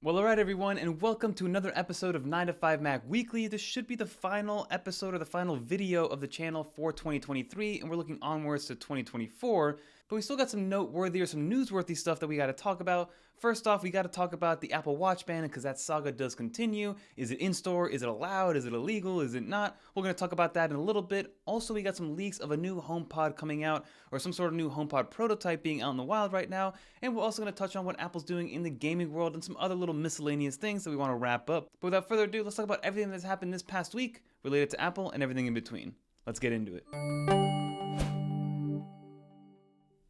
Well, alright everyone, and welcome to another episode of 9to5Mac Weekly. This should be the final episode or the final video of the channel for 2023, and we're looking onwards to 2024. But we still got some noteworthy or some newsworthy stuff that we gotta talk about. First off, we gotta talk about the Apple Watch ban, because that saga does continue. Is it in-store? Is it allowed? Is it illegal? Is it not? We're gonna talk about that in a little bit. Also, we got some leaks of a new HomePod coming out, or some sort of new HomePod prototype being out in the wild right now. And we're also gonna touch on what Apple's doing in the gaming world and some other little miscellaneous things that we wanna wrap up. But without further ado, let's talk about everything that's happened this past week related to Apple and everything in between. Let's get into it.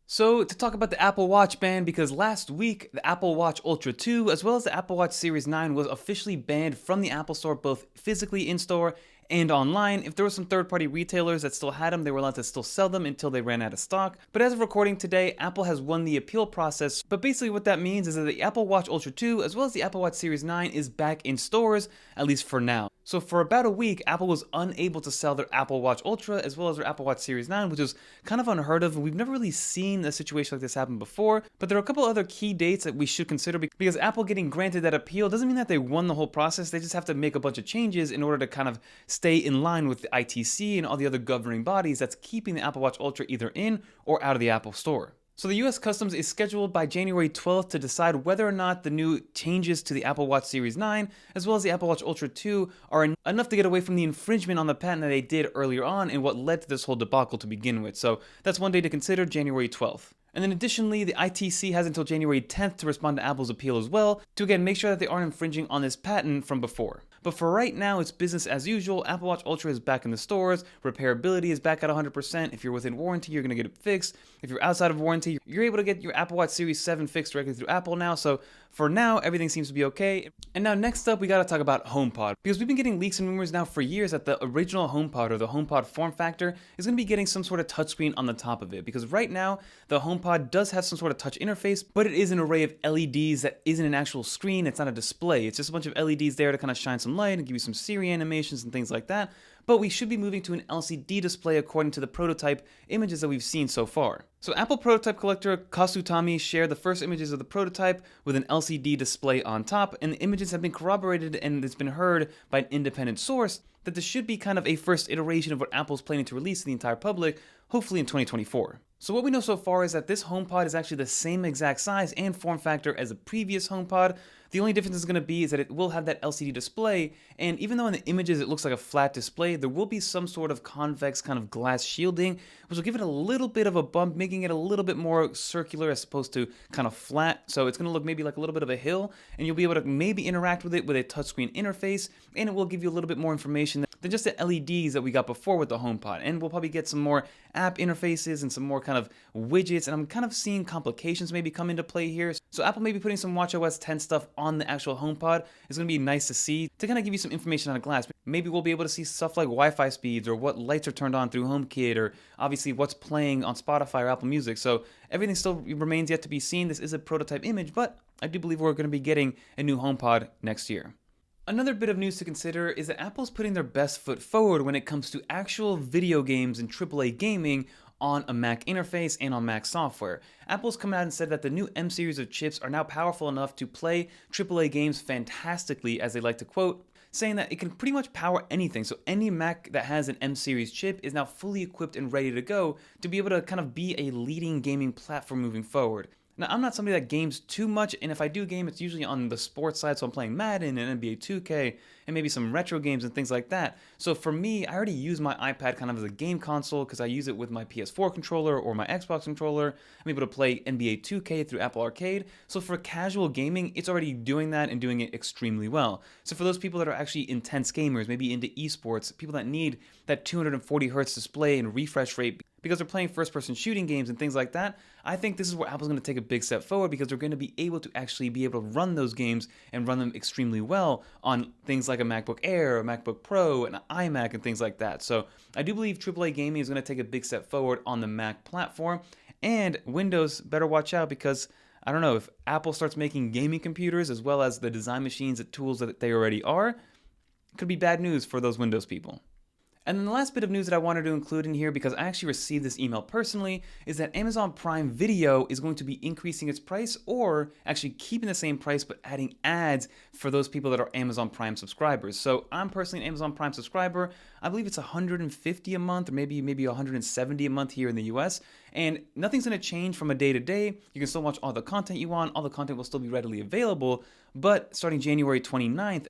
So, to talk about the Apple Watch ban, because last week, the Apple Watch Ultra 2, as well as the Apple Watch Series 9, was officially banned from the Apple Store, both physically in-store and online. If there were some third-party retailers that still had them, they were allowed to still sell them until they ran out of stock. But as of recording today, Apple has won the appeal process. But basically what that means is that the Apple Watch Ultra 2, as well as the Apple Watch Series 9, is back in stores, at least for now. So for about a week, Apple was unable to sell their Apple Watch Ultra as well as their Apple Watch Series 9, which is kind of unheard of, and we've never really seen a situation like this happen before. But there are a couple other key dates that we should consider, because Apple getting granted that appeal doesn't mean that they won the whole process. They just have to make a bunch of changes in order to kind of stay in line with the ITC and all the other governing bodies that's keeping the Apple Watch Ultra either in or out of the Apple Store. So the US Customs is scheduled by January 12th to decide whether or not the new changes to the Apple Watch Series 9, as well as the Apple Watch Ultra 2, are enough to get away from the infringement on the patent that they did earlier on and what led to this whole debacle to begin with. So that's one day to consider, January 12th. And then additionally, the ITC has until January 10th to respond to Apple's appeal as well, to again make sure that they aren't infringing on this patent from before. But for right now, it's business as usual. Apple Watch Ultra is back in the stores, repairability is back at 100%. If you're within warranty, you're gonna get it fixed. If you're outside of warranty, you're able to get your Apple Watch Series 7 fixed directly through Apple now. So for now, everything seems to be okay. And now next up, we gotta talk about HomePod, because we've been getting leaks and rumors now for years that the original HomePod, or the HomePod form factor, is gonna be getting some sort of touchscreen on the top of it. Because right now, the HomePod does have some sort of touch interface, but it is an array of LEDs that isn't an actual screen. It's not a display. It's just a bunch of LEDs there to kind of shine some light and give you some Siri animations and things like that. But we should be moving to an LCD display according to the prototype images that we've seen so far. So Apple prototype collector Kasutami shared the first images of the prototype with an LCD display on top, and the images have been corroborated, and it's been heard by an independent source that this should be kind of a first iteration of what Apple's planning to release to the entire public, hopefully in 2024. So what we know so far is that this HomePod is actually the same exact size and form factor as the previous HomePod. The only difference is going to be is that it will have that LCD display, and even though in the images it looks like a flat display, there will be some sort of convex kind of glass shielding, which will give it a little bit of a bump, making it a little bit more circular as opposed to kind of flat. So it's going to look maybe like a little bit of a hill, and you'll be able to maybe interact with it with a touchscreen interface, and it will give you a little bit more information than just the LEDs that we got before with the HomePod. And we'll probably get some more app interfaces and some more kind of widgets, and I'm kind of seeing complications maybe come into play here. So Apple may be putting some watchOS 10 stuff on the actual HomePod. It's going to be nice to see, to kind of give you some information on a glass. Maybe we'll be able to see stuff like Wi-Fi speeds, or what lights are turned on through HomeKit, or obviously what's playing on Spotify or Apple Music. So everything still remains yet to be seen. This is a prototype image, but I do believe we're going to be getting a new HomePod next year. Another bit of news to consider is that Apple's putting their best foot forward when it comes to actual video games and AAA gaming on a Mac interface and on Mac software. Apple's come out and said that the new M series of chips are now powerful enough to play AAA games fantastically, as they like to quote, saying that it can pretty much power anything. So any Mac that has an M series chip is now fully equipped and ready to go to be able to kind of be a leading gaming platform moving forward. Now, I'm not somebody that games too much, and if I do game, it's usually on the sports side, so I'm playing Madden and NBA 2K, and maybe some retro games and things like that. So for me, I already use my iPad kind of as a game console, because I use it with my PS4 controller or my Xbox controller. I'm able to play NBA 2K through Apple Arcade. So for casual gaming, it's already doing that and doing it extremely well. So for those people that are actually intense gamers, maybe into esports, people that need that 240 hertz display and refresh rate, because they're playing first-person shooting games and things like that, I think this is where Apple's going to take a big step forward, because they're going to be able to actually be able to run those games and run them extremely well on things like a MacBook Air, a MacBook Pro, an iMac, and things like that. So I do believe AAA gaming is going to take a big step forward on the Mac platform, and Windows better watch out, because I don't know, if Apple starts making gaming computers as well as the design machines and tools that they already are, it could be bad news for those Windows people. And then the last bit of news that I wanted to include in here, because I actually received this email personally, is that Amazon Prime Video is going to be increasing its price, or actually keeping the same price but adding ads for those people that are Amazon Prime subscribers. So I'm personally an Amazon Prime subscriber. I believe it's $150 a month, or maybe $170 a month here in the US. And nothing's going to change from a day to day. You can still watch all the content you want. All the content will still be readily available. But starting January 29th,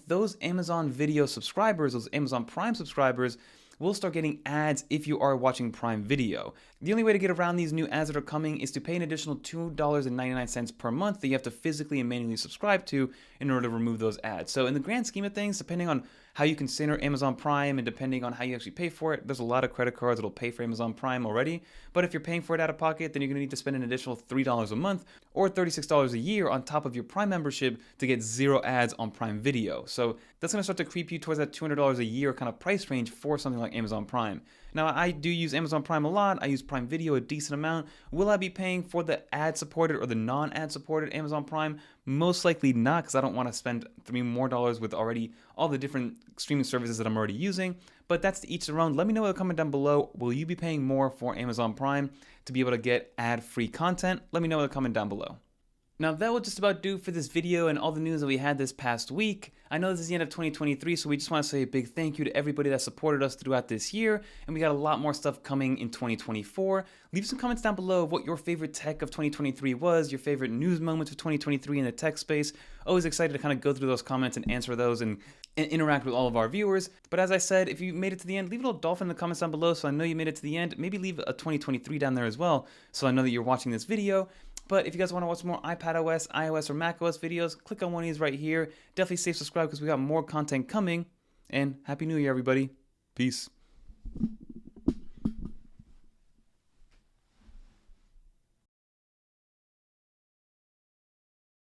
those Amazon Video subscribers, those Amazon Prime subscribers, will start getting ads if you are watching Prime Video. The only way to get around these new ads that are coming is to pay an additional $2.99 per month that you have to physically and manually subscribe to in order to remove those ads. So in the grand scheme of things, depending on how you consider Amazon Prime and depending on how you actually pay for it, there's a lot of credit cards that'll pay for Amazon Prime already. But if you're paying for it out of pocket, then you're gonna need to spend an additional $3 a month or $36 a year on top of your Prime membership to get 0 ads on Prime Video. So that's gonna start to creep you towards that $200 a year kind of price range for something like Amazon Prime. Now, I do use Amazon Prime a lot. I use Prime Video a decent amount. Will I be paying for the ad-supported or the non-ad supported Amazon Prime? Most likely not, because I don't want to spend $3 more with already all the different streaming services that I'm already using. But that's to each their own. Let me know in the comment down below. Will you be paying more for Amazon Prime to be able to get ad-free content? Let me know in the comment down below. Now that will just about do for this video and all the news that we had this past week. I know this is the end of 2023, so we just want to say a big thank you to everybody that supported us throughout this year, and we got a lot more stuff coming in 2024. Leave some comments down below of what your favorite tech of 2023 was, your favorite news moments of 2023 in the tech space. Always excited to kind of go through those comments and answer those and interact with all of our viewers. But as I said, if you made it to the end, leave a little dolphin in the comments down below so I know you made it to the end. Maybe leave a 2023 down there as well so I know that you're watching this video. But if you guys want to watch more iPadOS, iOS, or macOS videos, click on one of these right here. Definitely stay subscribed because we got more content coming. And Happy New Year, everybody. Peace.